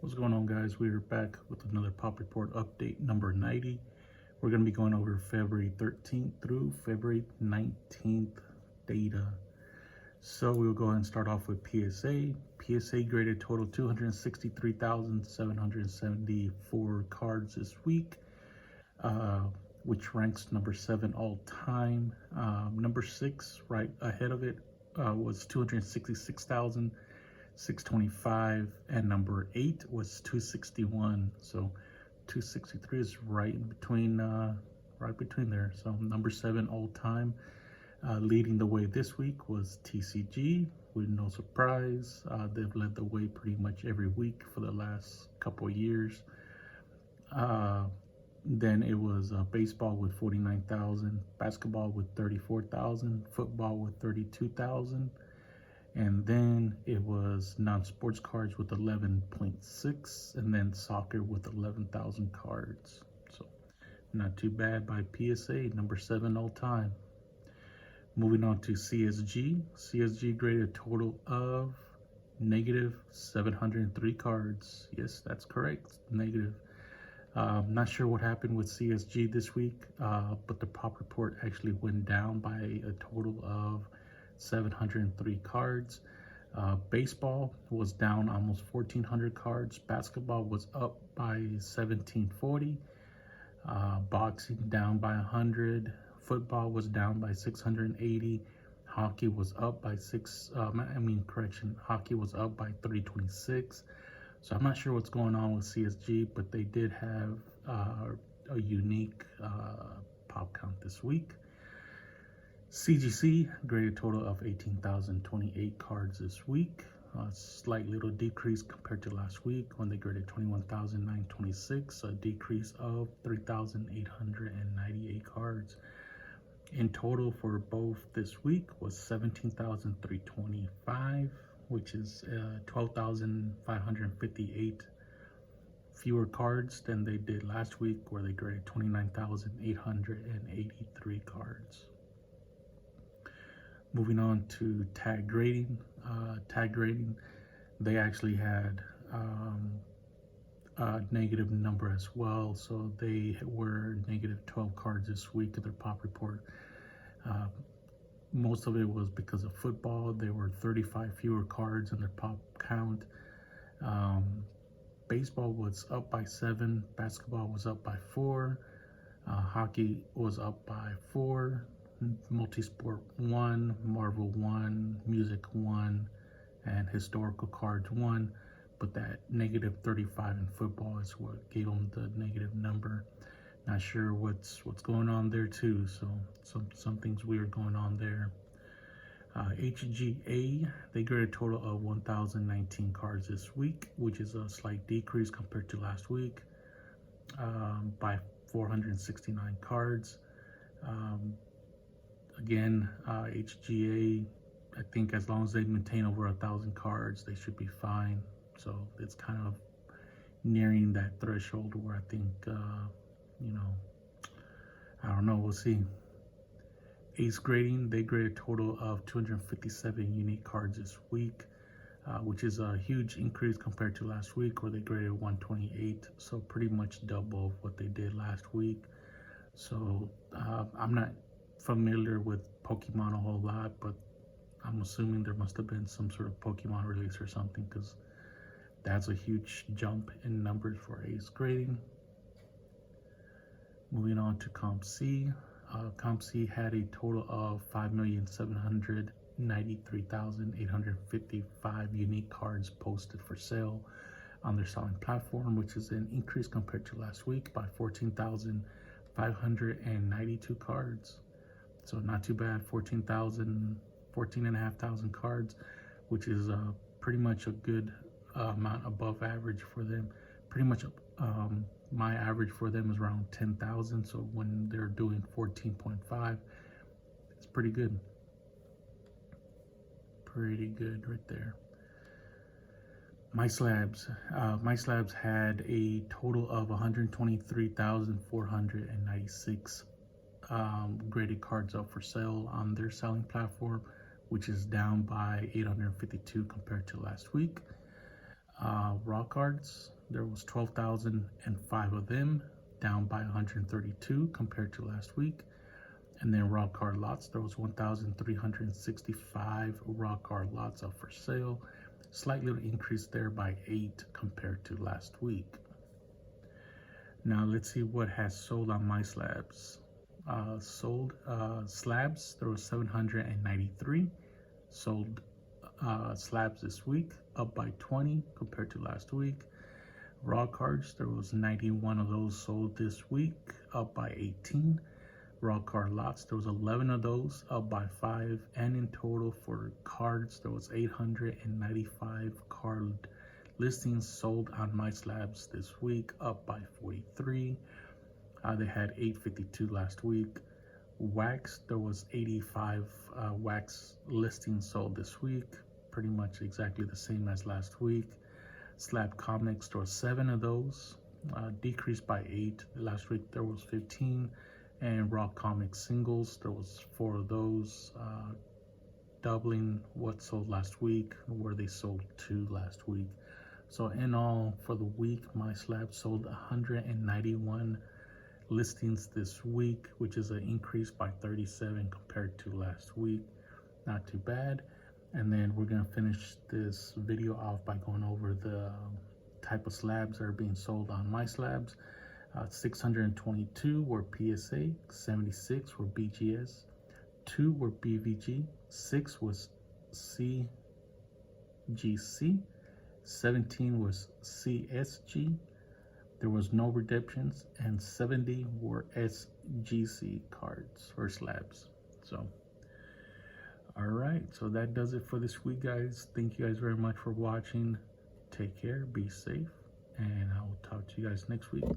What's going on, guys? We are back with another pop report update number 90. We're going to be going over February 13th through February 19th data. So we'll go ahead and start off with PSA. PSA graded total 263,774 cards this week, which ranks number 7 all time. Number 6 right ahead of it was 266,625, and number 8 was 261. So 263 is right in between, right between there. So number 7 all time. Leading the way this week was TCG, with no surprise. They've led the way pretty much every week for the last couple of years. Then it was baseball with 49,000, basketball with 34,000, football with 32,000, and then it was non-sports cards with 11.6, and then soccer with 11,000 cards. So not too bad by PSA, number 7 all time. Moving on to CSG. CSG graded a total of negative 703 cards. Yes, that's correct, negative. Not sure what happened with CSG this week, but the pop report actually went down by a total of 703 cards. Baseball was down almost 1,400 cards. Basketball was up by 1,740. Boxing down by 100. Football was down by 680. Hockey was up by hockey was up by 326. So I'm not sure what's going on with CSG, but they did have a unique pop count this week. CGC graded a total of 18,028 cards this week. A slight little decrease compared to last week when they graded 21,926, a decrease of 3,898 cards. In total for both this week was 17,325, which is 12,558 fewer cards than they did last week, where they graded 29,883 cards. Moving on to tag grading. Tag grading, they actually had a negative number as well, so they were negative 12 cards this week in their pop report. Most of it was because of football. There were 35 fewer cards in their pop count. Baseball was up by 7, basketball was up by 4, hockey was up by 4, multisport 1, Marvel 1, music 1, and historical cards 1. But that negative 35 in football is what gave them the negative number. Not sure what's going on there too. So something's weird going on there. HGA, they graded a total of 1,019 cards this week, which is a slight decrease compared to last week, by 469 cards. Again, HGA, I think as long as they maintain over 1,000 cards, they should be fine. So it's kind of nearing that threshold where I think, I don't know, we'll see. Ace grading, they graded a total of 257 unique cards this week, which is a huge increase compared to last week, where they graded 128. So pretty much double of what they did last week. So I'm not familiar with Pokemon a whole lot, but I'm assuming there must have been some sort of Pokemon release or something, because that's a huge jump in numbers for Ace grading. Moving on to COMC. COMC had a total of 5,793,855 unique cards posted for sale on their selling platform, which is an increase compared to last week by 14,592 cards. So not too bad, 14,500 cards, which is pretty much a good amount above average for them. Pretty much my average for them is around 10,000, so when they're doing 14.5, it's pretty good. Pretty good right there. MySlabs. MySlabs had a total of 123,496 graded cards up for sale on their selling platform, which is down by 852 compared to last week. raw cards. There was 12,005 of them, down by 132 compared to last week. And then raw card lots, there was 1,365 raw card lots up for sale, slightly increased there by 8 compared to last week. Now let's see what has sold on MySlabs. Sold slabs, there was 793 sold slabs this week, up by 20 compared to last week. Raw cards, there was 91 of those sold this week, up by 18. Raw card lots, there was 11 of those, up by 5. And in total for cards, there was 895 card listings sold on MySlabs this week, up by 43. They had 852 last week. Wax, there was 85 wax listings sold this week, pretty much exactly the same as last week. Slab comics, there was 7 of those, decreased by 8. Last week there was 15. And raw comic singles, there was 4 of those, doubling what sold last week, where they sold 2 last week. So in all, for the week, MySlabs sold 191 listings this week, which is an increase by 37 compared to last week. Not too bad. And then we're gonna finish this video off by going over the type of slabs that are being sold on MySlabs. 622 were PSA, 76 were BGS, 2 were BVG, 6 was CGC, 17 was CSG, there was no redemptions, and 70 were SGC cards or slabs. So, all right, so that does it for this week, guys. Thank you guys very much for watching. Take care, be safe, and I will talk to you guys next week.